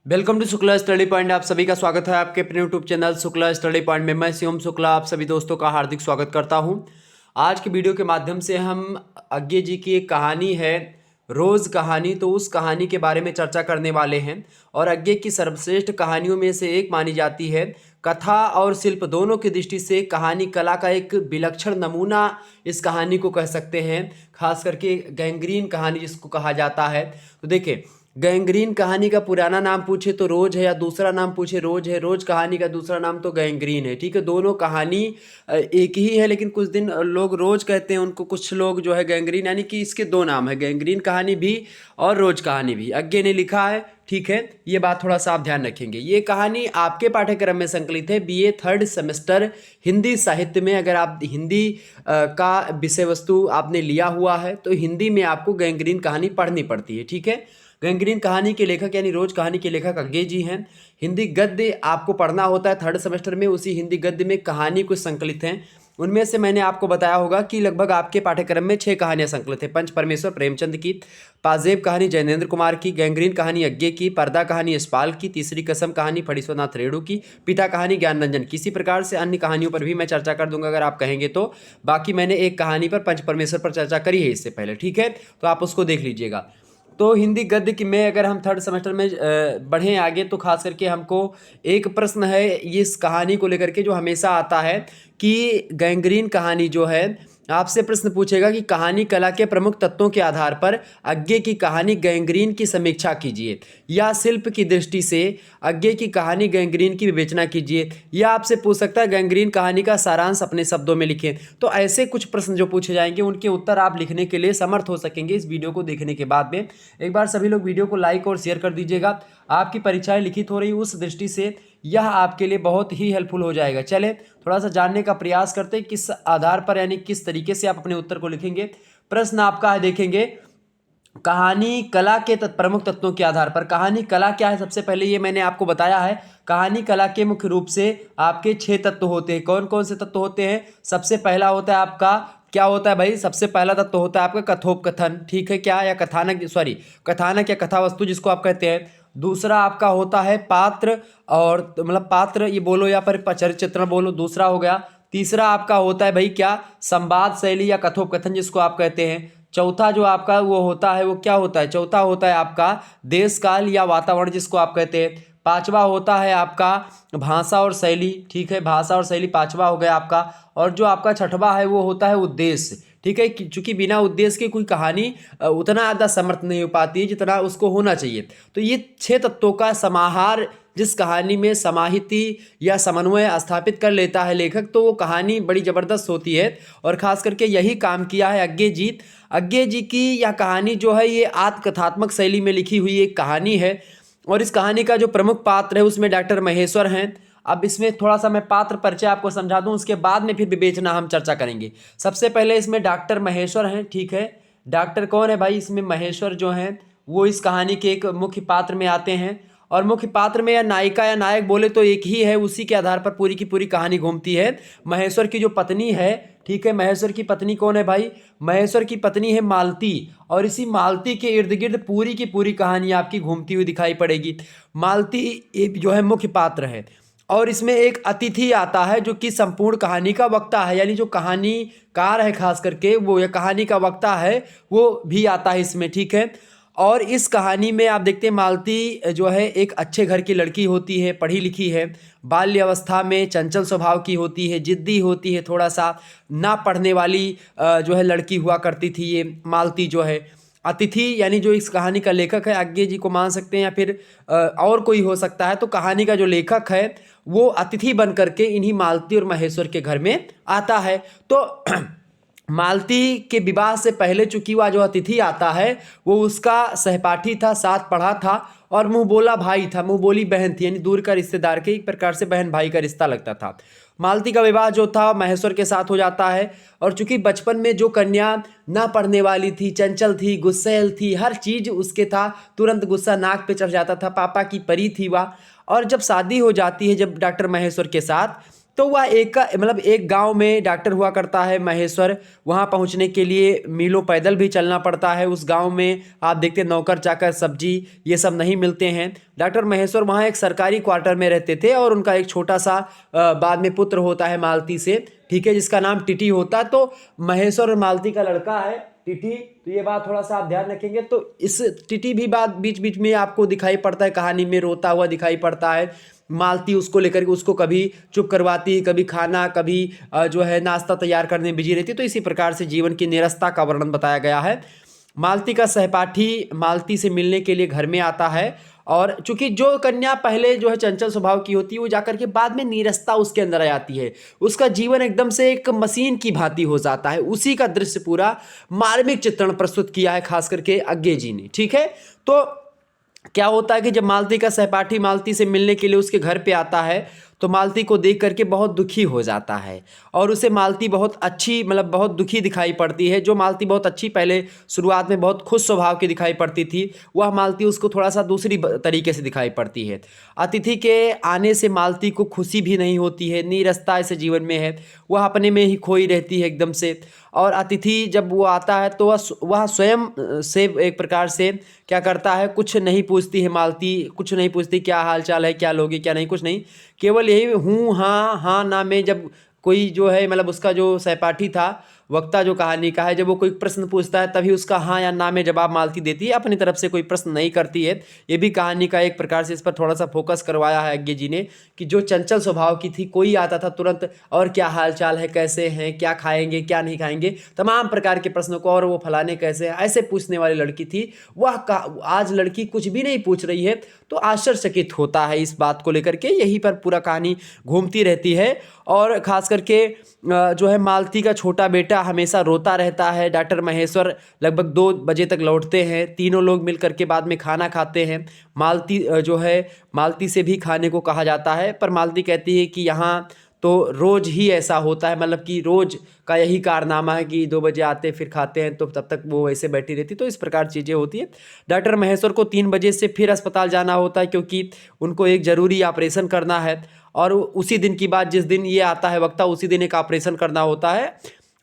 Welcome to Shukla study point. आप सभी का स्वागत है आपके अपने YouTube channel Shukla study point में। मैं शिवम शुक्ला आप सभी दोस्तों का हार्दिक स्वागत करता हूं। आज की वीडियो के माध्यम से हम अज्ञे जी की एक कहानी है रोज़ कहानी, तो उस कहानी के बारे में चर्चा करने वाले हैं। और अज्ञे की सर्वश्रेष्ठ कहानियों में से एक मानी जाती है। कथा और शिल्प दोनों की दृष्टि से कहानी कला का एक विलक्षण नमूना इस कहानी को कह सकते हैं। खास करके गैंग्रीन कहानी जिसको कहा जाता है। तो देखिए, गैंग्रीन कहानी का पुराना नाम पूछे तो रोज है, या दूसरा नाम पूछे रोज है। रोज कहानी का दूसरा नाम तो गैंग्रीन है। ठीक है, दोनों कहानी एक ही है, लेकिन कुछ दिन लोग रोज कहते हैं उनको, कुछ लोग जो है गैंग्रीन, यानी कि इसके दो नाम है, गैंग्रीन कहानी भी और रोज कहानी भी। अज्ञे ने लिखा है। ठीक है, ये बात थोड़ा सा आप ध्यान रखेंगे। ये कहानी आपके पाठ्यक्रम में संकलित है, बीए थर्ड सेमेस्टर हिंदी साहित्य में। अगर आप हिंदी का विषय वस्तु आपने लिया हुआ है तो हिंदी में आपको गैंग्रीन कहानी पढ़नी पड़ती है। ठीक है, गैंग्रीन कहानी के लेखक यानी रोज कहानी के लेखक अज्ञे जी हैं। हिंदी गद्य आपको पढ़ना होता है थर्ड सेमेस्टर में। उसी हिंदी गद्य में कहानी कुछ संकलित हैं। उनमें से मैंने आपको बताया होगा कि लगभग आपके पाठ्यक्रम में 6 कहानियां संकलित हैं। पंच परमेश्वर प्रेमचंद की, पाजेब कहानी जयनेंद्र कुमार की, गैंग्रीन कहानी अज्ञे की, पर्दा कहानी यशपाल की, तीसरी कसम कहानी फणीश्वरनाथ रेणु की, पिता कहानी ज्ञान रंजन की। इसी प्रकार से अन्य कहानियों पर भी मैं चर्चा कर दूंगा अगर आप कहेंगे तो। बाकी मैंने एक कहानी पर पंच परमेश्वर पर चर्चा करी है इससे पहले। ठीक है, तो आप उसको देख लीजिएगा। तो हिंदी गद्य की में अगर हम थर्ड सेमेस्टर में बढ़ें आगे, तो खास करके हमको एक प्रश्न है इस कहानी को लेकर के जो हमेशा आता है कि गैंग्रीन कहानी जो है, आपसे प्रश्न पूछेगा कि कहानी कला के प्रमुख तत्वों के आधार पर अज्ञे की कहानी गैंग्रीन की समीक्षा कीजिए, या शिल्प की दृष्टि से अज्ञे की कहानी गैंग्रीन की विवेचना कीजिए, या आपसे पूछ सकता है गैंग्रीन कहानी का सारांश अपने शब्दों में लिखें। तो ऐसे कुछ प्रश्न जो पूछे जाएंगे उनके उत्तर आप लिखने के लिए समर्थ हो सकेंगे इस वीडियो को देखने के बाद में। एक बार सभी लोग वीडियो को लाइक और शेयर कर दीजिएगा। आपकी परीक्षाएं लिखित हो रही उस दृष्टि से यह आपके लिए बहुत ही हेल्पफुल हो जाएगा। चले थोड़ा सा जानने का प्रयास करते हैं किस आधार पर, यानी किस तरीके से आप अपने उत्तर को लिखेंगे। प्रश्न आपका है, देखेंगे, कहानी कला के प्रमुख तत्वों के आधार पर। कहानी कला क्या है, सबसे पहले ये मैंने आपको बताया है। कहानी कला के मुख्य रूप से आपके 6 तत्व होते हैं। कौन कौन से तत्व होते हैं? सबसे पहला होता है आपका, क्या होता है भाई? सबसे पहला तत्व होता है आपका कथोपकथन। ठीक है, क्या, या कथानक, सॉरी कथानक या कथा वस्तु जिसको आप कहते हैं। दूसरा आपका होता है पात्र, और मतलब पात्र ये बोलो या फिर चरित्र चित्रण बोलो, दूसरा हो गया। तीसरा आपका होता है भाई क्या, संवाद शैली या कथोपकथन जिसको आप कहते हैं। चौथा जो आपका वो होता है, वो क्या होता है? चौथा होता है आपका देश काल या वातावरण जिसको आप कहते हैं। पांचवा होता है आपका भाषा और शैली। ठीक है, भाषा और शैली पांचवा हो गया आपका। और जो आपका छठवा है वो होता है उद्देश्य। ठीक है, चूंकि बिना उद्देश्य की कोई कहानी उतना ज़्यादा समर्थ नहीं हो पाती है जितना उसको होना चाहिए। तो ये 6 तत्वों का समाहार जिस कहानी में समाहिति या समन्वय स्थापित कर लेता है लेखक, तो वो कहानी बड़ी ज़बरदस्त होती है। और ख़ास करके यही काम किया है अज्ञे जी। अज्ञे जी की यह कहानी जो है ये आत्मकथात्मक शैली में लिखी हुई एक कहानी है। और इस कहानी का जो प्रमुख पात्र है उसमें डॉक्टर महेश्वर हैं। अब इसमें थोड़ा सा मैं पात्र परिचय आपको समझा दूं, उसके बाद में फिर विवेचना हम चर्चा करेंगे। सबसे पहले इसमें डॉक्टर महेश्वर हैं। ठीक है, डॉक्टर कौन है भाई? इसमें महेश्वर जो हैं वो इस कहानी के एक मुख्य पात्र में आते हैं। और मुख्य पात्र में या नायिका या नायक बोले तो एक ही है, उसी के आधार पर पूरी की पूरी कहानी घूमती है। महेश्वर की जो पत्नी है, ठीक है, महेश्वर की पत्नी कौन है भाई? महेश्वर की पत्नी है मालती। और इसी मालती के इर्द गिर्द पूरी की पूरी कहानी आपकी घूमती हुई दिखाई पड़ेगी। मालती एक जो है मुख्य पात्र है। और इसमें एक अतिथि आता है जो कि संपूर्ण कहानी का वक्ता है, यानी जो कहानीकार है खास करके वो, या कहानी का वक्ता है वो भी आता है इसमें। ठीक है, और इस कहानी में आप देखते हैं मालती जो है एक अच्छे घर की लड़की होती है, पढ़ी लिखी है, बाल्य अवस्था में चंचल स्वभाव की होती है, जिद्दी होती है, थोड़ा सा ना पढ़ने वाली जो है लड़की हुआ करती थी ये मालती जो है। अतिथि यानी जो इस कहानी का लेखक है अज्ञे जी को मान सकते हैं, या फिर और कोई हो सकता है। तो कहानी का जो लेखक है वो अतिथि बन करके इन्हीं मालती और महेश्वर के घर में आता है। तो मालती के विवाह से पहले चूंकि वह जो अतिथि आता है वो उसका सहपाठी था, साथ पढ़ा था, और मुंह बोला भाई था, मुंह बोली बहन थी, यानी दूर का रिश्तेदार के एक प्रकार से बहन भाई का रिश्ता लगता था। मालती का विवाह जो था महेश्वर के साथ हो जाता है। और चूंकि बचपन में जो कन्या ना पढ़ने वाली थी, चंचल थी, गुस्सैल थी, हर चीज उसके था, तुरंत गुस्सा नाक पे चढ़ जाता था, पापा की परी थी वह। और जब शादी हो जाती है जब डॉक्टर महेश्वर के साथ, तो वह एक गांव में डॉक्टर हुआ करता है महेश्वर। वहां पहुंचने के लिए मीलों पैदल भी चलना पड़ता है। उस गांव में आप देखते हैं नौकर चाकर सब्जी ये सब नहीं मिलते हैं। डॉक्टर महेश्वर वहां एक सरकारी क्वार्टर में रहते थे और उनका एक छोटा सा बाद में पुत्र होता है मालती से, ठीक है, जिसका नाम टिटी होता है। तो महेश्वर और मालती का लड़का है टिटी, तो ये बात थोड़ा सा आप ध्यान रखेंगे। तो इस टिटी भी बात बीच बीच में आपको दिखाई पड़ता है, कहानी में रोता हुआ दिखाई पड़ता है। मालती उसको लेकर के उसको कभी चुप करवाती, कभी खाना, कभी जो है नाश्ता तैयार करने में बिजी रहती। तो इसी प्रकार से जीवन की निरस्ता का वर्णन बताया गया है। मालती का सहपाठी मालती से मिलने के लिए घर में आता है और चूंकि जो कन्या पहले जो है चंचल स्वभाव की होती है वो जाकर के बाद में नीरसता उसके अंदर आ जाती है। उसका जीवन एकदम से एक मशीन की भांति हो जाता है। उसी का दृश्य पूरा मार्मिक चित्रण प्रस्तुत किया है खास करके अज्ञे जी ने, ठीक है। तो क्या होता है कि जब मालती का सहपाठी मालती से मिलने के लिए उसके घर पे आता है तो मालती को देख करके बहुत दुखी हो जाता है और उसे मालती बहुत अच्छी बहुत दुखी दिखाई पड़ती है। जो मालती बहुत अच्छी पहले शुरुआत में बहुत खुश स्वभाव की दिखाई पड़ती थी, वह मालती उसको थोड़ा सा दूसरी तरीके से दिखाई पड़ती है। अतिथि के आने से मालती को खुशी भी नहीं होती है, नीरसता ऐसे जीवन में है, वह अपने में ही खोई रहती है एकदम से। और अतिथि जब वो आता है तो वह स्वयं से एक प्रकार से क्या करता है, कुछ नहीं पूछती है मालती, कुछ नहीं पूछती क्या हाल चाल है, क्या लोगे क्या नहीं, कुछ नहीं, केवल यही हूँ हाँ हाँ ना में। जब कोई जो है उसका जो सहपाठी था वक्ता जो कहानी का है, जब वो कोई प्रश्न पूछता है तभी उसका हाँ या ना में जवाब मालती देती है, अपनी तरफ से कोई प्रश्न नहीं करती है। ये भी कहानी का एक प्रकार से इस पर थोड़ा सा फोकस करवाया है अज्ञे जी ने कि जो चंचल स्वभाव की थी, कोई आता था तुरंत और क्या हाल चाल है, कैसे हैं, क्या खाएंगे क्या नहीं खाएंगे, तमाम प्रकार के प्रश्नों को, और वो फलाने कैसे हैं, ऐसे पूछने वाली लड़की थी। आज लड़की कुछ भी नहीं पूछ रही है तो आश्चर्यचकित होता है इस बात को लेकर के। यहीं पर पूरा कहानी घूमती रहती है और खास करके जो है मालती का छोटा बेटा हमेशा रोता रहता है। डॉक्टर महेश्वर लगभग 2 बजे तक लौटते हैं, तीनों लोग मिल करके बाद में खाना खाते हैं। मालती जो है मालती से भी खाने को कहा जाता है, पर मालती कहती है कि यहाँ तो रोज़ ही ऐसा होता है, कि रोज़ का यही कारनामा है कि 2 बजे आते फिर खाते हैं, तो तब तक वो ऐसे बैठी रहती। तो इस प्रकार चीज़ें होती है। डॉक्टर महेश्वर को 3 बजे से फिर अस्पताल जाना होता है क्योंकि उनको एक ज़रूरी ऑपरेशन करना है और उसी दिन की बात, जिस दिन ये आता है वक्ता, उसी दिन एक ऑपरेशन करना होता है।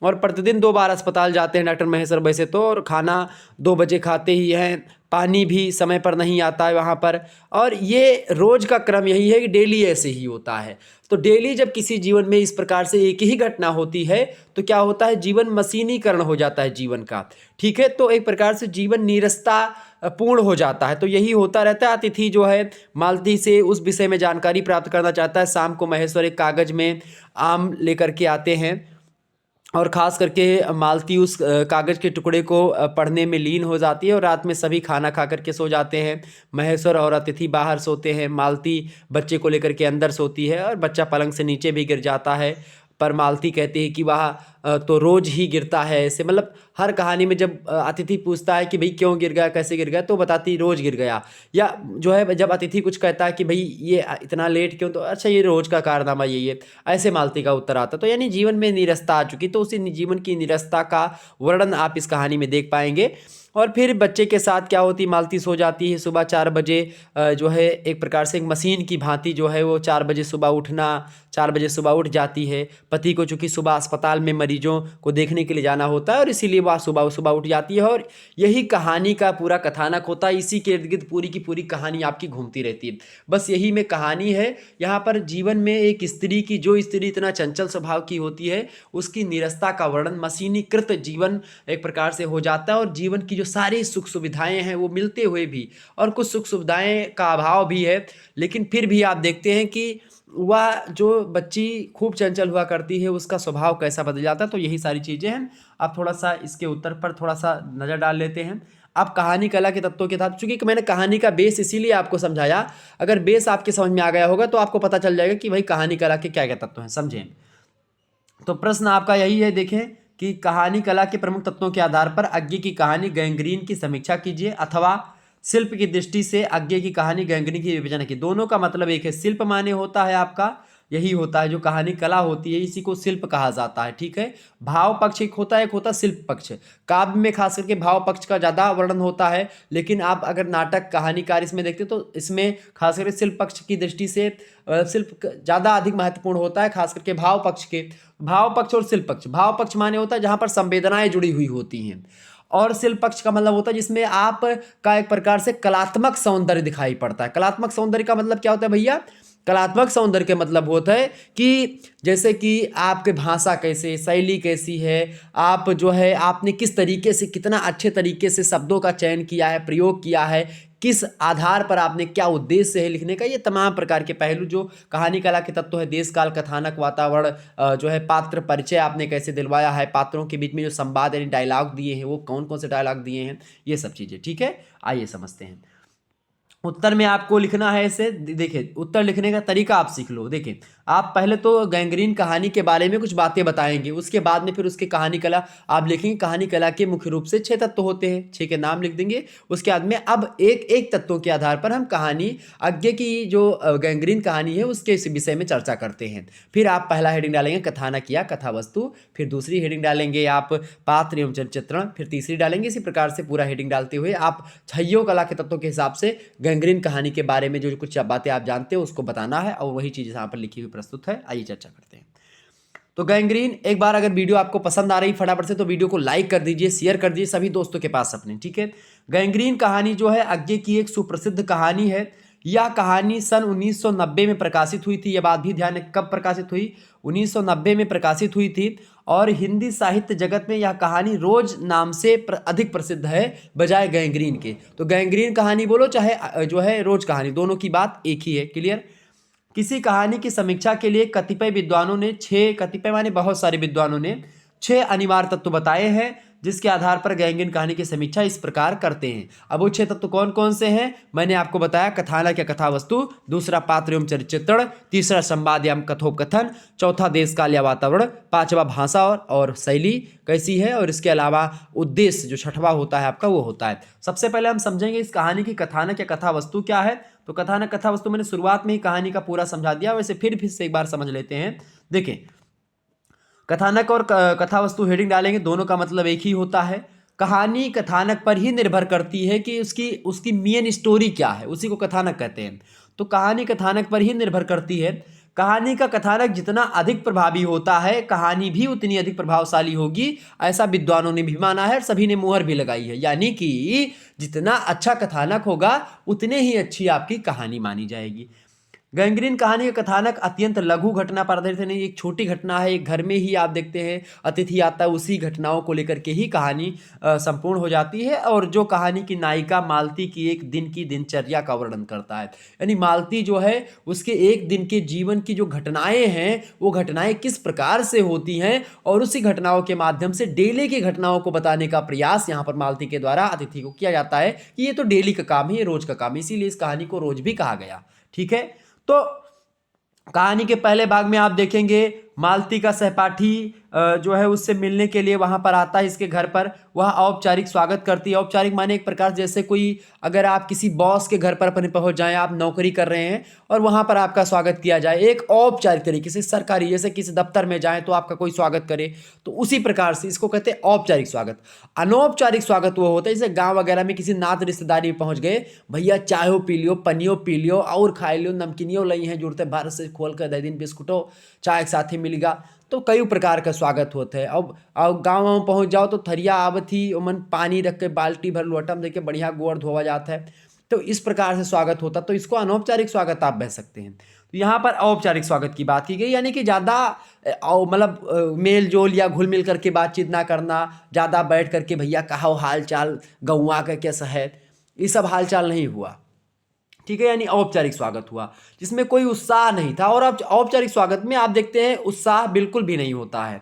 और प्रतिदिन 2 बार अस्पताल जाते हैं डॉक्टर महेश्वर वैसे तो, और खाना 2 बजे खाते ही हैं, पानी भी समय पर नहीं आता है वहाँ पर। और ये रोज़ का क्रम यही है कि डेली ऐसे ही होता है। तो डेली जब किसी जीवन में इस प्रकार से एक ही घटना होती है तो क्या होता है, जीवन मशीनीकरण हो जाता है जीवन का, ठीक है। तो एक प्रकार से जीवन नीरसता पूर्ण हो जाता है। तो यही होता रहता है। अतिथि जो है मालती से उस विषय में जानकारी प्राप्त करना चाहता है। शाम को महेश्वर एक कागज़ में आम लेकर के आते हैं और ख़ास करके मालती उस कागज़ के टुकड़े को पढ़ने में लीन हो जाती है और रात में सभी खाना खा कर के सो जाते हैं। महेश्वर और अतिथि बाहर सोते हैं, मालती बच्चे को लेकर के अंदर सोती है और बच्चा पलंग से नीचे भी गिर जाता है। पर मालती कहती है कि वह तो रोज़ ही गिरता है ऐसे। हर कहानी में जब अतिथि पूछता है कि भाई क्यों गिर गया, कैसे गिर गया, तो बताती रोज़ गिर गया। या जो है जब अतिथि कुछ कहता है कि भाई ये इतना लेट क्यों, तो अच्छा ये रोज़ का कारनामा यही है, ऐसे मालती का उत्तर आता। तो यानी जीवन में निरस्ता आ चुकी, तो उसी जीवन की निरस्ता का वर्णन आप इस कहानी में देख पाएंगे। और फिर बच्चे के साथ क्या होती, मालती सो जाती है। सुबह 4 बजे जो है एक प्रकार से एक मशीन की भांति जो है वो 4 बजे सुबह उठना, 4 बजे सुबह उठ जाती है। पति को चूँकि सुबह अस्पताल में मरीजों को देखने के लिए जाना होता है और इसीलिए वह सुबह उठ जाती है और यही कहानी का पूरा कथानक होता है। इसी के इर्द गिर्द पूरी की पूरी कहानी आपकी घूमती रहती है। बस यही में कहानी है। यहाँ पर जीवन में एक स्त्री की, जो स्त्री इतना चंचल स्वभाव की होती है, उसकी निरस्ता का वर्णन, मशीनीकृत जीवन एक प्रकार से हो जाता है और जीवन की जो सारी सुख सुविधाएं हैं वो मिलते हुए भी, और कुछ सुख सुविधाएं का अभाव भी है, लेकिन फिर भी आप देखते हैं कि वह जो बच्ची खूब चंचल हुआ करती है उसका स्वभाव कैसा बदल जाता है। तो यही सारी चीज़ें हैं। आप थोड़ा सा इसके उत्तर पर थोड़ा सा नज़र डाल लेते हैं। आप कहानी कला के तत्वों के साथ, चूंकि मैंने कहानी का बेस इसीलिए आपको समझाया, अगर बेस आपके समझ में आ गया होगा तो आपको पता चल जाएगा कि भाई कहानी कला के क्या क्या तत्व हैं, समझें। तो प्रश्न आपका यही है, देखें कि कहानी कला के प्रमुख तत्वों के आधार पर अज्ञे की कहानी गैंग्रीन की समीक्षा कीजिए, अथवा शिल्प की दृष्टि से अज्ञे की कहानी गैंग्रीन की विवेचना की। दोनों का मतलब एक है। शिल्प माने होता है आपका यही होता है, जो कहानी कला होती है इसी को शिल्प कहा जाता है। ठीक है, भाव पक्ष एक होता है, एक होता है शिल्प पक्ष। काव्य में खास करके भाव पक्ष का ज़्यादा वर्णन होता है, लेकिन आप अगर नाटक कहानीकार इसमें देखते तो इसमें खास करके शिल्प पक्ष की दृष्टि से शिल्प ज़्यादा अधिक महत्वपूर्ण होता है, खास करके भाव पक्ष के। भाव पक्ष और शिल्प पक्ष, भाव पक्ष माने होता है जहाँ पर संवेदनाएं जुड़ी हुई होती हैं, और शिल्प पक्ष का मतलब होता है जिसमें आप का एक प्रकार से कलात्मक सौंदर्य दिखाई पड़ता है। कलात्मक सौंदर्य का मतलब क्या होता है भैया? कलात्मक सौंदर्य के मतलब होता है कि जैसे कि आपके भाषा कैसे, शैली कैसी है, आप जो है आपने किस तरीके से, कितना अच्छे तरीके से शब्दों का चयन किया है, प्रयोग किया है, किस आधार पर आपने, क्या उद्देश्य है लिखने का, ये तमाम प्रकार के पहलू जो कहानी कला के तत्व है, देश काल, कथानक, वातावरण, जो है पात्र परिचय आपने कैसे दिलवाया है, पात्रों के बीच में जो संवाद यानी डायलॉग दिए हैं वो कौन कौन से डायलॉग दिए हैं, ये सब चीज़ें। ठीक है, आइए समझते हैं। उत्तर में आपको लिखना है ऐसे, देखिए उत्तर लिखने का तरीका आप सीख लो। देखिए आप पहले तो गैंग्रीन कहानी के बारे में कुछ बातें बताएंगे, उसके बाद में फिर उसके कहानी कला आप लिखेंगे। कहानी कला के मुख्य रूप से 6 तत्व होते हैं, 6 के नाम लिख देंगे। उसके बाद में अब एक एक तत्वों के आधार पर हम कहानी आगे की जो गैंग्रीन कहानी है उसके इस विषय में चर्चा करते हैं। फिर आप पहला हेडिंग डालेंगे कथानक या कथा वस्तु, फिर दूसरी हेडिंग डालेंगे आप पात्र एवं चरित्र चित्रण, फिर तीसरी डालेंगे। इसी प्रकार से पूरा हेडिंग डालते हुए आप छइयों कला के तत्वों के हिसाब से गैंग्रीन कहानी के बारे में जो कुछ बातें आप जानते हो उसको बताना है, और वही चीज़ यहाँ पर लिखी हुई प्रस्तुत है। आइए चर्चा करते हैं। तो गैंग्रीन, एक बार अगर वीडियो आपको पसंद आ रही फटाफट से तो वीडियो को लाइक कर दीजिए, शेयर कर दीजिए सभी दोस्तों के पास अपने। ठीक है, गैंग्रीन कहानी जो है आगे की एक सुप्रसिद्ध कहानी है। यह कहानी सन 1990 में प्रकाशित हुई थी। यह बात भी ध्यान है, कब प्रकाशित हुई? 1990 में प्रकाशित हुई थी। और हिंदी साहित्य जगत में यह कहानी रोज नाम से अधिक प्रसिद्ध है बजाय गैंग्रीन के। तो गैंग्रीन कहानी बोलो चाहे जो है रोज कहानी, दोनों की बात एक ही है। क्लियर? किसी कहानी की समीक्षा के लिए कतिपय विद्वानों ने 6, कतिपय माने बहुत सारे विद्वानों ने 6 अनिवार्य तत्व बताए हैं, जिसके आधार पर गैंग्रीन कहानी की समीक्षा इस प्रकार करते हैं। अब वो 6 तत्व कौन कौन से हैं मैंने आपको बताया। कथानक या कथा वस्तु, दूसरा पात्र एवं चरित्र चित्रण, तीसरा संवाद या कथोपकथन, चौथा देश काल या वातावरण, पांचवा भाषा और शैली कैसी है, और इसके अलावा उद्देश्य जो छठवां होता है आपका वो होता है। सबसे पहले हम समझेंगे इस कहानी की कथानक या कथा वस्तु क्या है। तो कथानक कथा वस्तु मैंने शुरुआत में ही कहानी का पूरा समझा दिया, वैसे फिर से एक बार समझ लेते हैं। देखिए कथानक और कथा वस्तु हेडिंग डालेंगे, दोनों का मतलब एक ही होता है। कहानी कथानक पर ही निर्भर करती है कि उसकी मेन स्टोरी क्या है, उसी को कथानक कहते हैं। तो कहानी कथानक पर ही निर्भर करती है। कहानी का कथानक जितना अधिक प्रभावी होता है कहानी भी उतनी अधिक प्रभावशाली होगी, ऐसा विद्वानों ने भी माना है, सभी ने मुहर भी लगाई है। यानी कि जितना अच्छा कथानक होगा उतने ही अच्छी आपकी कहानी मानी जाएगी। गैंग्रीन कहानी का कथानक अत्यंत लघु घटना पर आधारित है, नहीं एक छोटी घटना है। एक घर में ही आप देखते हैं अतिथि आता है, उसी घटनाओं को लेकर के ही कहानी संपूर्ण हो जाती है। और जो कहानी की नायिका मालती की एक दिन की दिनचर्या का वर्णन करता है, यानी मालती जो है उसके एक दिन के जीवन की जो घटनाएं हैं वो घटनाएं किस प्रकार से होती हैं, और उसी घटनाओं के माध्यम से डेली की घटनाओं को बताने का प्रयास यहाँ पर मालती के द्वारा अतिथि को किया जाता है कि ये तो डेली का काम है, ये रोज का काम है, इसीलिए इस कहानी को रोज भी कहा गया। ठीक है, तो कहानी के पहले भाग में आप देखेंगे मालती का सहपाठी जो है उससे मिलने के लिए वहां पर आता है इसके घर पर। वह औपचारिक स्वागत करती है। औपचारिक माने एक प्रकार जैसे कोई अगर आप किसी बॉस के घर पर अपने पहुंच जाएं, आप नौकरी कर रहे हैं और वहां पर आपका स्वागत किया जाए एक औपचारिक तरीके से, सरकारी जैसे किसी दफ्तर में जाएं तो आपका कोई स्वागत करे, तो उसी प्रकार से इसको कहते हैं औपचारिक स्वागत। अनौपचारिक स्वागत वो होता है जैसे गाँव वगैरह में किसी नात रिश्तेदारी में पहुंच गए, भैया चाहो पी लियो, पनियो पी लियो और खाई लियो, नमकीनियो लई हैं जुड़ते भारत से खोल कर दे दिन बिस्कुटो चाय के साथ ही मिलेगा। तो कई प्रकार का स्वागत होता है। अब गाँव में पहुंच जाओ तो थरिया आवत ही ओमन पानी रख के बाल्टी भर लोटम दे के बढ़िया गोड़ धोवा जाता है, तो इस प्रकार से स्वागत होता, तो इसको अनौपचारिक स्वागत आप कह सकते हैं। तो यहाँ पर औपचारिक स्वागत की बात की गई, यानी कि ज़्यादा मतलब मेल जोल या घुल मिल करके बातचीत ना करना, ज़्यादा बैठ करके भैया कहो हाल चाल गौवा का कैसा है, ये सब हाल चाल नहीं हुआ। ठीक है, यानी औपचारिक स्वागत हुआ जिसमें कोई उत्साह नहीं था। और अब औपचारिक स्वागत में आप देखते हैं उत्साह बिल्कुल भी नहीं होता है।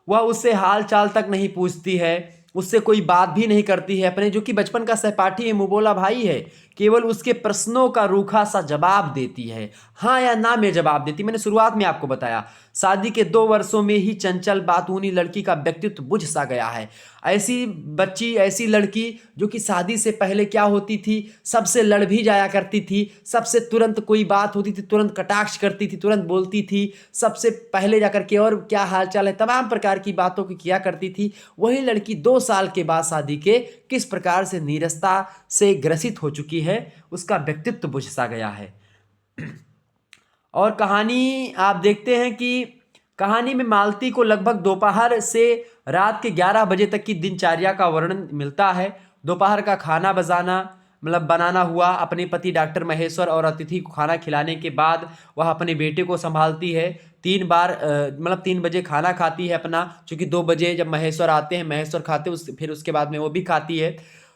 वह उससे हाल चाल तक नहीं पूछती है, उससे कोई बात भी नहीं करती है। अपने जो कि बचपन का सहपाठी है, मुबोला भाई है, केवल उसके प्रश्नों का रूखा सा जवाब देती है, हाँ या ना में जवाब देती। मैंने शुरुआत में आपको बताया, शादी के 2 वर्षों में ही चंचल बातूनी लड़की का व्यक्तित्व बुझ सा गया है। ऐसी बच्ची, ऐसी लड़की जो कि शादी से पहले क्या होती थी, सबसे लड़ भी जाया करती थी, सबसे तुरंत कोई बात होती थी तुरंत कटाक्ष करती थी, तुरंत बोलती थी, सबसे पहले जाकर के और क्या हालचाल है तमाम प्रकार की बातों की किया करती थी। वही लड़की 2 साल के बाद शादी के किस प्रकार से नीरसता से ग्रसित हो चुकी है, उसका व्यक्तित्व बुझ सा गया है। और कहानी आप देखते हैं कि कहानी में मालती को लगभग दोपहर से रात के 11 बजे तक की दिनचर्या का वर्णन मिलता है। दोपहर का खाना बनाना हुआ, अपने पति डॉक्टर महेश्वर और अतिथि को खाना खिलाने के बाद वह अपने बेटे को संभालती है। 3 बार 3 बजे खाना खाती है अपना, चूँकि 2 बजे जब महेश्वर आते हैं, महेश्वर खाते फिर उसके बाद में वो भी खाती है।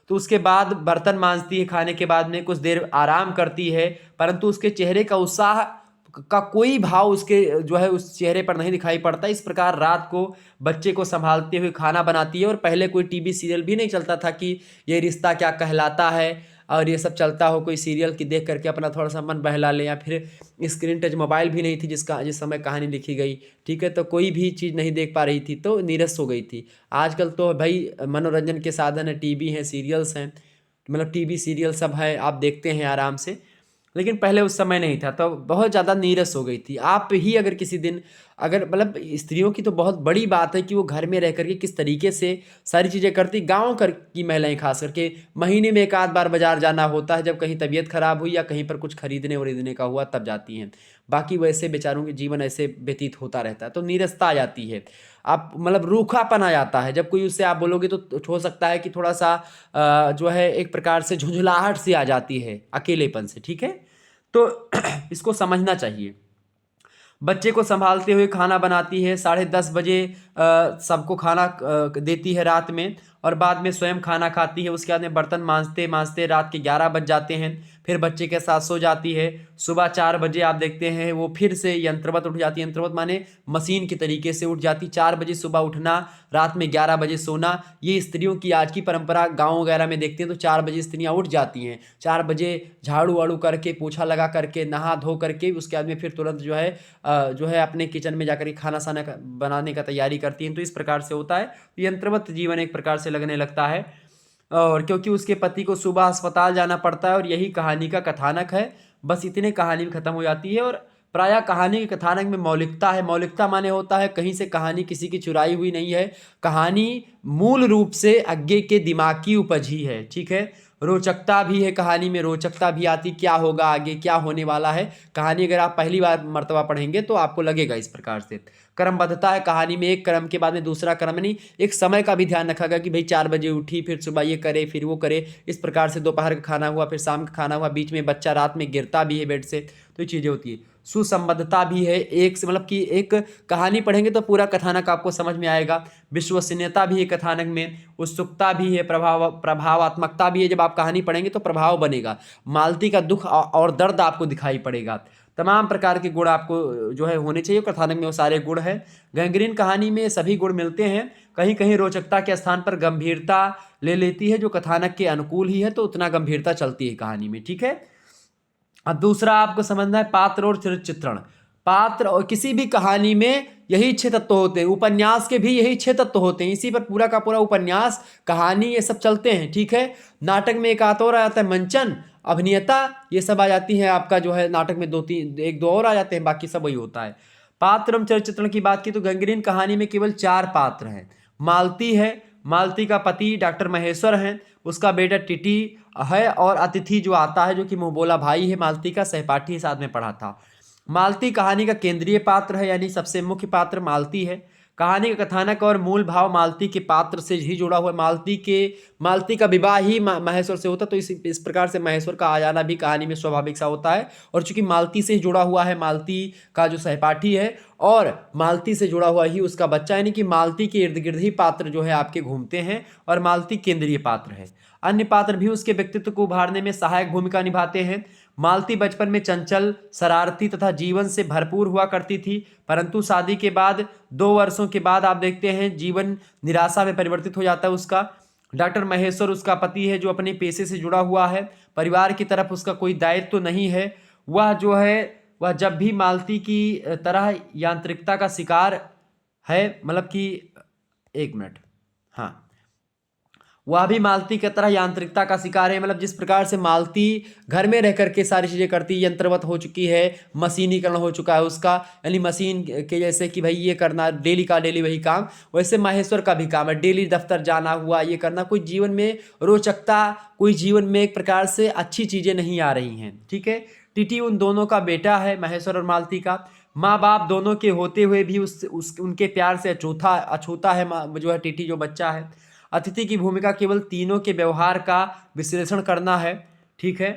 तो उसके बाद बर्तन मांजती है, खाने के बाद में कुछ देर आराम करती है, परंतु उसके चेहरे का उत्साह का कोई भाव उसके जो है उस चेहरे पर नहीं दिखाई पड़ता। इस प्रकार रात को बच्चे को संभालते हुए खाना बनाती है। और पहले कोई टीवी सीरियल भी नहीं चलता था कि ये रिश्ता क्या कहलाता है और ये सब चलता हो, कोई सीरियल की देख करके अपना थोड़ा सा मन बहला ले, या फिर स्क्रीन टच मोबाइल भी नहीं थी जिस समय कहानी लिखी गई, ठीक है, तो कोई भी चीज़ नहीं देख पा रही थी, तो नीरस हो गई थी। आजकल तो भाई मनोरंजन के साधन है, टीवी हैं, सीरियल्स हैं, टीवी सीरियल सब है, आप देखते हैं आराम से। लेकिन पहले उस समय नहीं था, तो बहुत ज़्यादा नीरस हो गई थी। आप ही अगर किसी दिन अगर स्त्रियों की तो बहुत बड़ी बात है कि वो घर में रह करके किस तरीके से सारी चीज़ें करती। गाँव कर की महिलाएं खास करके महीने में 1 आध बार बाजार जाना होता है, जब कहीं तबीयत खराब हुई या कहीं पर कुछ खरीदने वरीदने का हुआ तब जाती हैं। बाकी वैसे बेचारों के जीवन ऐसे व्यतीत होता रहता है, तो नीरसता आ जाती है। आप रूखापन आ जाता है जब कोई उससे आप बोलोगे, तो हो सकता है कि थोड़ा सा जो है एक प्रकार से झुंझुलाहट सी आ जाती है अकेलेपन से, ठीक है। तो इसको समझना चाहिए। बच्चे को संभालते हुए खाना बनाती है, 10:30 बजे सबको खाना देती है रात में, और बाद में स्वयं खाना खाती है। उसके बाद में बर्तन मांजते मांजते रात के 11 बज जाते हैं। फिर बच्चे के साथ सो जाती है। सुबह 4 बजे आप देखते हैं वो फिर से यंत्रवत उठ जाती है। यंत्रवत माने मशीन के तरीके से उठ जाती। 4 बजे सुबह उठना, रात में 11 बजे सोना, ये स्त्रियों की आज की परंपरा। गाँव वगैरह में देखते हैं तो 4 बजे स्त्रियाँ उठ जाती हैं। 4 बजे झाड़ू वाड़ू करके, पोछा लगा करके, नहा धो करके उसके बाद में फिर तुरंत जो है अपने किचन में जाकर के खाना साना बनाने का तैयारी करती हैं। तो इस प्रकार से होता है। यंत्रवत जीवन एक प्रकार से लगने लगता है, और क्योंकि उसके पति को सुबह अस्पताल जाना पड़ता है। और यही कहानी का कथानक है। बस इतने कहानी में खत्म हो जाती है। और प्रायः कहानी के कथानक में मौलिकता है। मौलिकता माने होता है कहीं से कहानी किसी की चुराई हुई नहीं है। कहानी मूल रूप से अज्ञे के दिमाग की उपज ही है, ठीक है। रोचकता भी है, कहानी में रोचकता भी आती, क्या होगा आगे, क्या होने वाला है। कहानी अगर आप पहली बार मर्तबा पढ़ेंगे तो आपको लगेगा इस प्रकार से। क्रमबद्धता है कहानी में, एक क्रम के बाद में दूसरा क्रम नहीं। एक समय का भी ध्यान रखा गया कि भाई 4 बजे उठी, फिर सुबह ये करे, फिर वो करे। इस प्रकार से दोपहर का खाना हुआ, फिर शाम का खाना हुआ, बीच में बच्चा रात में गिरता भी है बेड से, तो ये चीज़ें होती है। सुसंबद्धता भी है, एक से कि एक कहानी पढ़ेंगे तो पूरा कथानक आपको समझ में आएगा। विश्वसनीयता भी है कथानक में, उत्सुकता भी है, प्रभावात्मकता भी है। जब आप कहानी पढ़ेंगे तो प्रभाव बनेगा, मालती का दुख और दर्द आपको दिखाई पड़ेगा। तमाम प्रकार के गुण आपको जो है होने चाहिए। कथानक में वो सारे गुण हैं। गैंग्रीन कहानी में सभी गुण मिलते हैं। कहीं कहीं रोचकता के स्थान पर गंभीरता ले लेती है, जो कथानक के अनुकूल ही है, तो उतना गंभीरता चलती है कहानी में, ठीक है। अब दूसरा आपको समझना है पात्र और चरित्र चित्रण। पात्र और किसी भी कहानी में यही 6 तत्व होते हैं। उपन्यास के भी यही 6 तत्व होते हैं। इसी पर पूरा का पूरा उपन्यास, कहानी, ये सब चलते हैं, ठीक है। नाटक में एक आता और आ जाता है मंचन, अभिनेता, ये सब आ जाती है। आपका जो है नाटक में 1-2 और आ जाते हैं, बाकी सब वही होता है। पात्र एवं चरित्र चित्रण की बात की तो गंगरीन कहानी में केवल 4 पात्र हैं। मालती है, मालती का पति डॉक्टर महेश्वर हैं, उसका बेटा टिटी है, और अतिथि जो आता है, जो कि मुंहबोला भाई है मालती का, सहपाठी साथ में पढ़ा था। मालती कहानी का केंद्रीय पात्र है, यानी सबसे मुख्य पात्र मालती है। कहानी का कथानक और मूल भाव मालती के पात्र से ही जुड़ा हुआ है। मालती का विवाह ही महेश्वर से होता, तो इस प्रकार से महेश्वर का आ जाना भी कहानी में स्वाभाविक सा होता है। और चूंकि मालती से ही जुड़ा हुआ है, मालती का जो सहपाठी है और मालती से जुड़ा हुआ ही उसका बच्चा, यानी कि मालती के इर्द गिर्द ही पात्र जो है आपके घूमते हैं, और मालती केंद्रीय पात्र है। अन्य पात्र भी उसके व्यक्तित्व को उभारने में सहायक भूमिका निभाते हैं। मालती बचपन में चंचल, शरारती तथा जीवन से भरपूर हुआ करती थी, परंतु शादी के बाद 2 वर्षों के बाद आप देखते हैं जीवन निराशा में परिवर्तित हो जाता है उसका। डॉक्टर महेश्वर उसका पति है, जो अपने पेशे से जुड़ा हुआ है। परिवार की तरफ उसका कोई दायित्व तो नहीं है। वह जो है वह जब भी मालती की तरह यांत्रिकता का शिकार है, मतलब कि 1 मिनट, हाँ, वह भी मालती की तरह यांत्रिकता का शिकार है। मतलब जिस प्रकार से मालती घर में रह करके सारी चीज़ें करती, यंत्रवत हो चुकी है, मशीनीकरण हो चुका है उसका, यानी मशीन के जैसे कि भाई ये करना डेली का डेली वही काम, वैसे माहेश्वर का भी काम है डेली दफ्तर जाना हुआ, ये करना। कोई जीवन में रोचकता, कोई जीवन में एक प्रकार से अच्छी चीज़ें नहीं आ रही हैं। ठीक है, टीटी उन दोनों का बेटा है, महेश्वर और मालती का। माँ बाप दोनों के होते हुए भी उनके प्यार से अछूता है जो है टीटी जो बच्चा है। अतिथि की भूमिका केवल तीनों के व्यवहार का विश्लेषण करना है। ठीक है,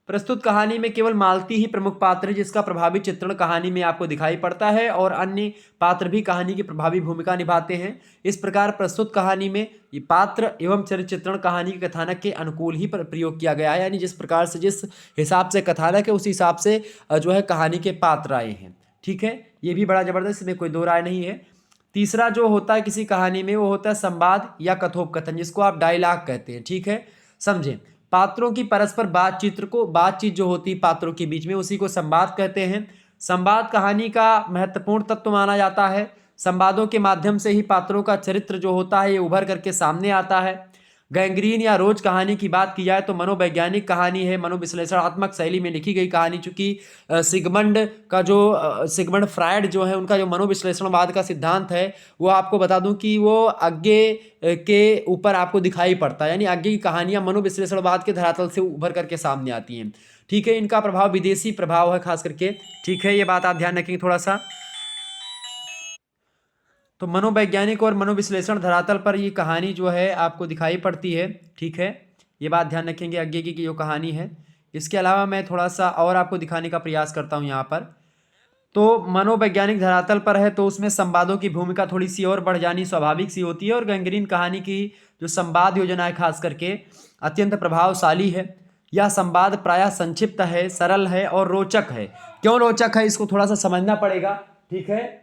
प्रस्तुत कहानी में केवल मालती ही प्रमुख पात्र है जिसका प्रभावी चित्रण कहानी में आपको दिखाई पड़ता है और अन्य पात्र भी कहानी की प्रभावी भूमिका निभाते हैं। इस प्रकार प्रस्तुत कहानी में ये पात्र एवं चरित्र चित्रण कहानी के कथानक के अनुकूल ही प्रयोग किया गया है, यानी जिस प्रकार से जिस हिसाब से कथानक है उस हिसाब से जो है कहानी के पात्र आए हैं। ठीक है, ये भी बड़ा जबरदस्त, इसमें कोई दो राय नहीं है। तीसरा जो होता है किसी कहानी में वो होता है संवाद या कथोपकथन, जिसको आप डायलॉग कहते हैं। ठीक है, समझें, पात्रों की परस्पर बातचीत जो होती है पात्रों के बीच में, उसी को संवाद कहते हैं। संवाद कहानी का महत्वपूर्ण तत्व माना जाता है। संवादों के माध्यम से ही पात्रों का चरित्र जो होता है ये उभर करके सामने आता है। गैंग्रीन या रोज कहानी की बात की जाए तो मनोवैज्ञानिक कहानी है, मनोविश्लेषणात्मक शैली में लिखी गई कहानी। चूंकि सिगमंड फ्रायड जो है उनका जो मनोविश्लेषणवाद का सिद्धांत है वो आपको बता दूं कि वो आगे के ऊपर आपको दिखाई पड़ता है, यानी आगे की कहानियां मनोविश्लेषणवाद के धरातल से उभर करके सामने आती हैं। ठीक है, इनका प्रभाव विदेशी प्रभाव है खास करके। ठीक है, ये बात आप ध्यान रखेंगे थोड़ा सा। तो मनोवैज्ञानिक और मनोविश्लेषण धरातल पर ये कहानी जो है आपको दिखाई पड़ती है। ठीक है, ये बात ध्यान रखेंगे आगे की जो कहानी है। इसके अलावा मैं थोड़ा सा और आपको दिखाने का प्रयास करता हूँ यहाँ पर। तो मनोवैज्ञानिक धरातल पर है तो उसमें संवादों की भूमिका थोड़ी सी और बढ़ जानी स्वाभाविक सी होती है, और गैंग्रीन कहानी की जो संवाद योजना है खास करके अत्यंत प्रभावशाली है। यह संवाद प्रायः संक्षिप्त है, सरल है और रोचक है। क्यों रोचक है इसको थोड़ा सा समझना पड़ेगा। ठीक है,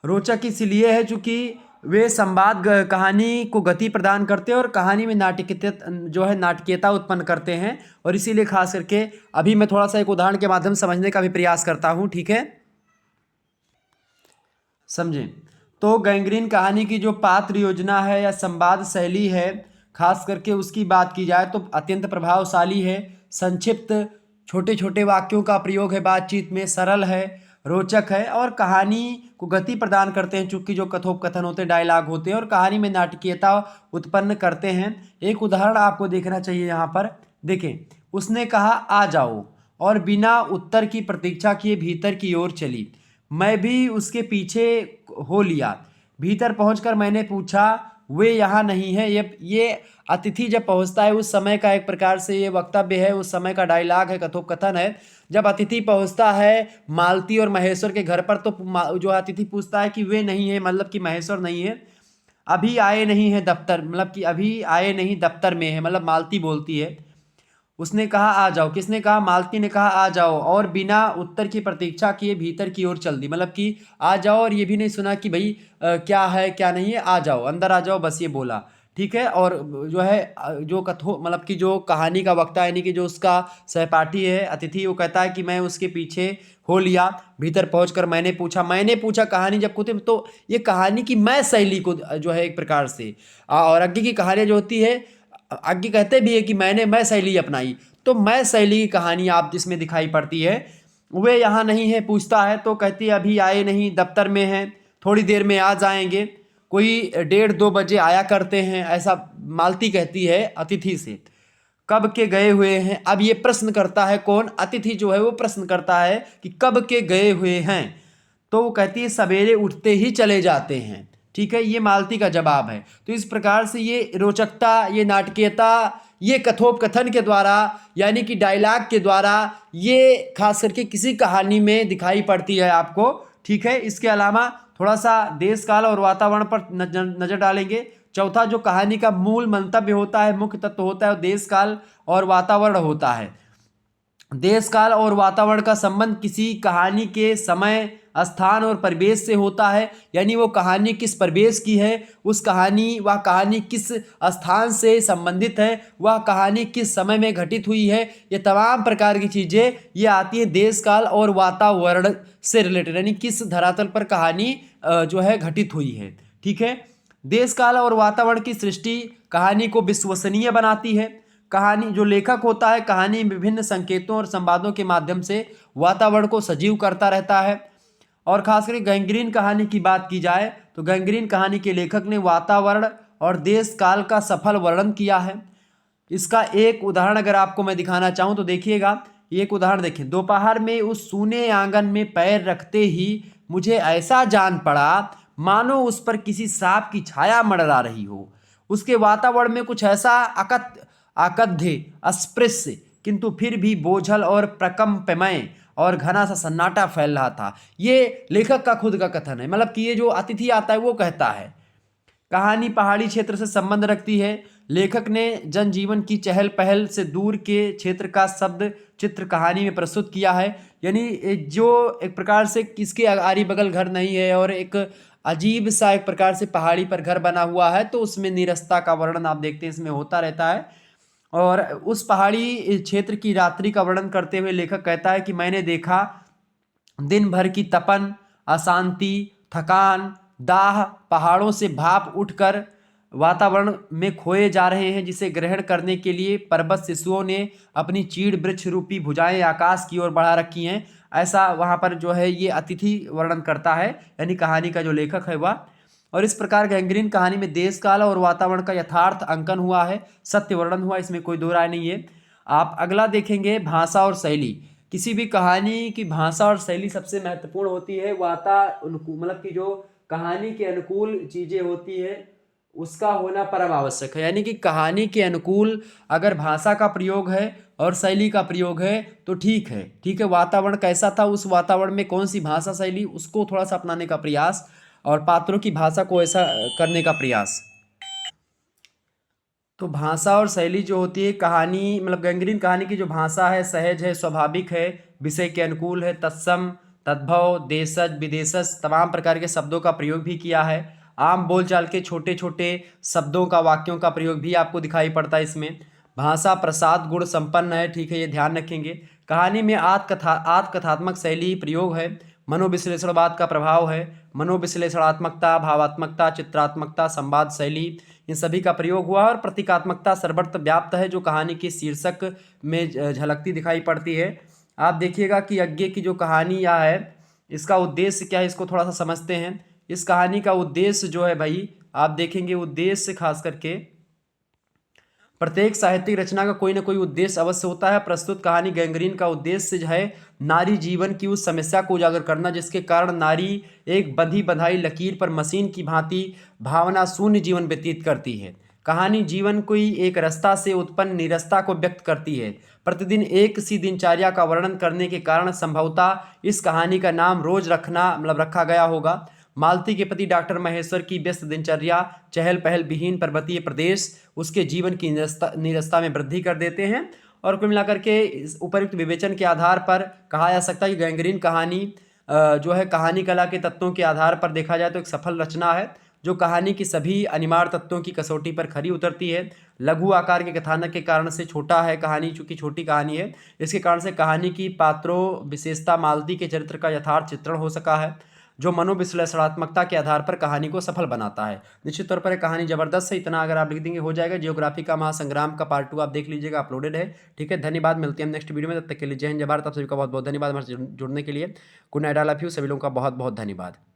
रोचक इसलिए है चूंकि वे संवाद कहानी को गति प्रदान करते हैं और कहानी में नाटकीयता उत्पन्न करते हैं, और इसीलिए खास करके अभी मैं थोड़ा सा एक उदाहरण के माध्यम से समझने का भी प्रयास करता हूं। ठीक है, समझें, तो गैंग्रीन कहानी की जो पात्र योजना है या संवाद शैली है खास करके उसकी बात की जाए तो अत्यंत प्रभावशाली है, संक्षिप्त छोटे छोटे वाक्यों का प्रयोग है बातचीत में, सरल है, रोचक है और कहानी को गति प्रदान करते हैं चूंकि जो कथोपकथन होते हैं, डायलॉग होते हैं और कहानी में नाटकीयता उत्पन्न करते हैं। एक उदाहरण आपको देखना चाहिए यहाँ पर। देखें, उसने कहा आ जाओ और बिना उत्तर की प्रतीक्षा किए भीतर की ओर चली। मैं भी उसके पीछे हो लिया। भीतर पहुंचकर मैंने पूछा वे यहाँ नहीं है। ये अतिथि जब पहुंचता है उस समय का एक प्रकार से ये वक्तव्य है, उस समय का डायलॉग है, कथोपकथन है। जब अतिथि पहुंचता है मालती और महेश्वर के घर पर तो जो अतिथि पूछता है कि वे नहीं है, मतलब कि महेश्वर नहीं है, अभी आए नहीं है दफ्तर, मतलब कि अभी आए नहीं दफ्तर में है, मतलब मालती बोलती है। उसने कहा आ जाओ, किसने कहा? मालती ने कहा आ जाओ, और बिना उत्तर की प्रतीक्षा किए भीतर की ओर चल दी, मतलब कि आ जाओ, और ये भी नहीं सुना कि भाई क्या है क्या नहीं है, आ जाओ अंदर आ जाओ, बस ये बोला। ठीक है, और जो है जो कथो मतलब कि जो कहानी का वक्ता यानी कि जो उसका सहपाठी है अतिथि, वो कहता है कि मैं उसके पीछे हो लिया। भीतर पहुंचकर मैंने पूछा कहानी जब कुछ तो ये कहानी की मैं शैली को जो है एक प्रकार से और आगे की कहानियाँ जो होती है आगे कहते भी है कि मैं शैली अपनाई, तो मैं शैली की कहानी आप जिसमें दिखाई पड़ती है। वे यहाँ नहीं है पूछता है तो कहती है अभी आए नहीं, दफ्तर में हैं, थोड़ी देर में आ जाएंगे, कोई 1:30-2 बजे आया करते हैं, ऐसा मालती कहती है अतिथि से। कब के गए हुए हैं? अब ये प्रश्न करता है कौन? अतिथि जो है वो प्रश्न करता है कि कब के गए हुए हैं, तो वो कहती है सवेरे उठते ही चले जाते हैं। ठीक है, ये मालती का जवाब है। तो इस प्रकार से ये रोचकता, ये नाटकीयता, ये कथोपकथन के द्वारा यानी कि डायलॉग के द्वारा ये खास करके किसी कहानी में दिखाई पड़ती है आपको। ठीक है, इसके अलावा थोड़ा सा देश काल और वातावरण पर नजर डालेंगे। चौथा जो कहानी का मूल मंतव्य होता है, मुख्य तत्व होता है, वो देश काल और वातावरण होता है। देश काल और वातावरण का संबंध किसी कहानी के समय, स्थान और परिवेश से होता है। यानी वो कहानी किस परिवेश की है, वह कहानी किस स्थान से संबंधित है, वह कहानी किस समय में घटित हुई है, ये तमाम प्रकार की चीज़ें ये आती हैं देश काल और वातावरण से रिलेटेड, यानी किस धरातल पर कहानी जो है घटित हुई है। ठीक है। देश काल और वातावरण की सृष्टि कहानी को विश्वसनीय बनाती है। कहानी जो लेखक होता है, कहानी विभिन्न संकेतों और संवादों के माध्यम से वातावरण को सजीव करता रहता है। और खास करके गैंग्रीन कहानी की बात की जाए तो गैंग्रीन कहानी के लेखक ने वातावरण और देश काल का सफल वर्णन किया है। इसका एक उदाहरण अगर आपको मैं दिखाना चाहूँ तो देखिएगा, एक उदाहरण देखिए। दोपहर में उस सूने आंगन में पैर रखते ही मुझे ऐसा जान पड़ा मानो उस पर किसी सांप की छाया मंडरा रही हो। उसके वातावरण में कुछ ऐसा अकथ्य, अस्पृश्य, किंतु फिर भी बोझल और प्रकंपमय और घना सा सन्नाटा फैल रहा था। ये लेखक का खुद का कथन है, मतलब कि ये जो अतिथि आता है वो कहता है। कहानी पहाड़ी क्षेत्र से संबंध रखती है। लेखक ने जनजीवन की चहल पहल से दूर के क्षेत्र का शब्द चित्र कहानी में प्रस्तुत किया है। यानी जो एक प्रकार से किसके आरी बगल घर नहीं है और एक अजीब सा एक प्रकार से पहाड़ी पर घर बना हुआ है, तो उसमें निरस्ता का वर्णन आप देखते हैं इसमें होता रहता है। और उस पहाड़ी क्षेत्र की रात्रि का वर्णन करते हुए लेखक कहता है कि मैंने देखा दिन भर की तपन, अशांति, थकान, दाह पहाड़ों से भाप उठकर वातावरण में खोए जा रहे हैं, जिसे ग्रहण करने के लिए पर्वत शिशुओं ने अपनी चीड़ वृक्ष रूपी भुजाएं आकाश की ओर बढ़ा रखी हैं। ऐसा वहाँ पर जो है ये अतिथि वर्णन करता है, यानी कहानी का जो लेखक है वह। और इस प्रकार गैंग्रीन कहानी में देश काल और वातावरण का यथार्थ अंकन हुआ है, सत्य वर्णन हुआ, इसमें कोई दो राय नहीं है। आप अगला देखेंगे भाषा और शैली। किसी भी कहानी की भाषा और शैली सबसे महत्वपूर्ण होती है। मतलब कि जो कहानी के अनुकूल चीजें होती है उसका होना परम आवश्यक है। यानी कि कहानी के अनुकूल अगर भाषा का प्रयोग है और शैली का प्रयोग है तो ठीक है। ठीक है, वातावरण कैसा था, उस वातावरण में कौन सी भाषा शैली, उसको थोड़ा सा अपनाने का प्रयास और पात्रों की भाषा को ऐसा करने का प्रयास। तो भाषा और शैली जो होती है कहानी, मतलब गैंग्रीन कहानी की जो भाषा है सहज है, स्वाभाविक है, विषय के अनुकूल है, तत्सम, तद्भव, देशज, विदेशज तमाम प्रकार के शब्दों का प्रयोग भी किया है। आम बोलचाल के छोटे छोटे शब्दों का, वाक्यों का प्रयोग भी आपको दिखाई पड़ता है इसमें। भाषा प्रसाद गुण संपन्न है, ठीक है, ये ध्यान रखेंगे। कहानी में आत्मकथात्मक शैली प्रयोग है। मनोविश्लेषणवाद का प्रभाव है। मनोविश्लेषणात्मकता, भावात्मकता, चित्रात्मकता, संवाद शैली, इन सभी का प्रयोग हुआ। और प्रतीकात्मकता सर्वत्र व्याप्त है, जो कहानी के शीर्षक में झलकती दिखाई पड़ती है। आप देखिएगा कि यज्ञ की जो कहानी यह है, इसका उद्देश्य क्या है, इसको थोड़ा सा समझते हैं। इस कहानी का उद्देश्य जो है भाई, आप देखेंगे उद्देश्य खास करके प्रत्येक साहित्यिक रचना का कोई ना कोई उद्देश्य अवश्य होता है। प्रस्तुत कहानी गैंग्रीन का उद्देश्य जो है नारी जीवन की उस समस्या को उजागर करना जिसके कारण नारी एक बंधी बंधाई लकीर पर मशीन की भांति भावना शून्य जीवन व्यतीत करती है। कहानी जीवन कोई एक रास्ता से उत्पन्न निरस्ता को व्यक्त करती है। प्रतिदिन एक सी दिनचर्या का वर्णन करने के कारण संभवतः इस कहानी का नाम रोज रखा गया होगा। मालती के पति डॉक्टर महेश्वर की व्यस्त दिनचर्या, चहल पहल विहीन पर्वतीय प्रदेश उसके जीवन की निरस्ता में वृद्धि कर देते हैं। और कुल मिलाकर के इस उपयुक्त विवेचन के आधार पर कहा जा सकता है कि गैंग्रीन कहानी जो है कहानी कला के तत्वों के आधार पर देखा जाए तो एक सफल रचना है, जो कहानी की सभी अनिवार्य तत्वों की कसौटी पर खरी उतरती है। लघु आकार के कथानक के कारण से छोटा है कहानी, चूंकि छोटी कहानी है इसके कारण से कहानी की पात्रों विशेषता मालती के चरित्र का यथार्थ चित्रण हो सका है, जो मनोविश्लेषणात्मकता के आधार पर कहानी को सफल बनाता है। निश्चित तौर पर ये कहानी जबरदस्त है, इतना अगर आप लिख देंगे हो जाएगा। जियोग्राफी का महासंग्राम का पार्ट 2 आप देख लीजिएगा, अपलोडेड है। ठीक है, धन्यवाद, मिलते हैं हम नेक्स्ट वीडियो में, तब तक के लिए जय हिंद जय भारत। आप सभी का बहुत बहुत धन्यवाद हमारे जुड़ने के लिए। Good night, all of you, सभी लोगों का बहुत बहुत धन्यवाद।